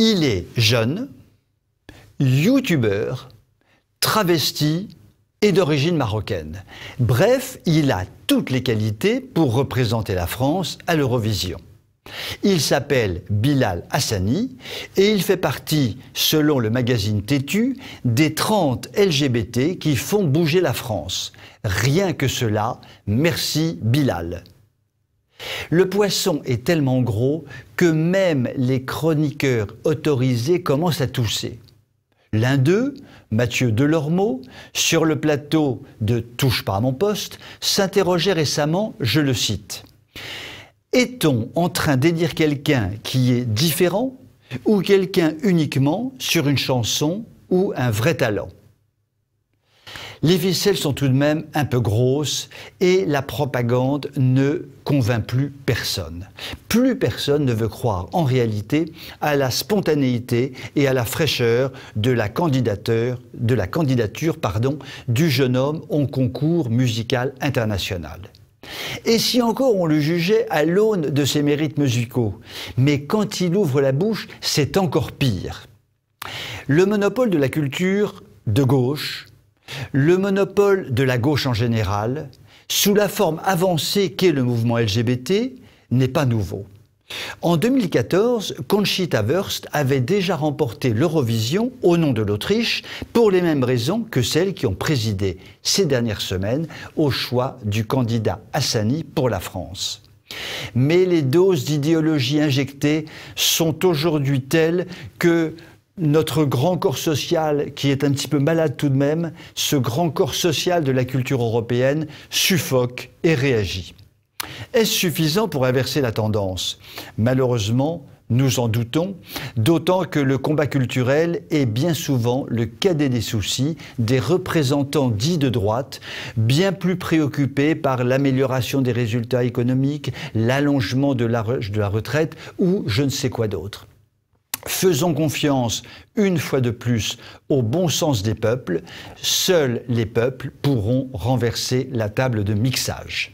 Il est jeune, youtubeur, travesti et d'origine marocaine. Bref, il a toutes les qualités pour représenter la France à l'Eurovision. Il s'appelle Bilal Hassani et il fait partie, selon le magazine Tétu, des 30 LGBT qui font bouger la France. Rien que cela, merci Bilal. Le poisson est tellement gros que même les chroniqueurs autorisés commencent à tousser. L'un d'eux, Mathieu Delormeau, sur le plateau de Touche pas à mon poste, s'interrogeait récemment, je le cite, « Est-on en train d'élire quelqu'un qui est différent ou quelqu'un uniquement sur une chanson ou un vrai talent ?» Les ficelles sont tout de même un peu grosses et la propagande ne convainc plus personne. Plus personne ne veut croire en réalité à la spontanéité et à la fraîcheur de la candidature du jeune homme au concours musical international. Et si encore on le jugeait à l'aune de ses mérites musicaux, mais quand il ouvre la bouche, c'est encore pire. Le monopole de la culture de gauche, le monopole de la gauche en général, sous la forme avancée qu'est le mouvement LGBT, n'est pas nouveau. En 2014, Conchita Wurst avait déjà remporté l'Eurovision au nom de l'Autriche pour les mêmes raisons que celles qui ont présidé ces dernières semaines au choix du candidat Hassani pour la France. Mais les doses d'idéologie injectées sont aujourd'hui telles que notre grand corps social, qui est un petit peu malade tout de même, ce grand corps social de la culture européenne, suffoque et réagit. Est-ce suffisant pour inverser la tendance? Malheureusement, nous en doutons, d'autant que le combat culturel est bien souvent le cadet des soucis des représentants dits de droite, bien plus préoccupés par l'amélioration des résultats économiques, l'allongement de la retraite ou je ne sais quoi d'autre. Faisons confiance, une fois de plus, au bon sens des peuples. Seuls les peuples pourront renverser la table de mixage.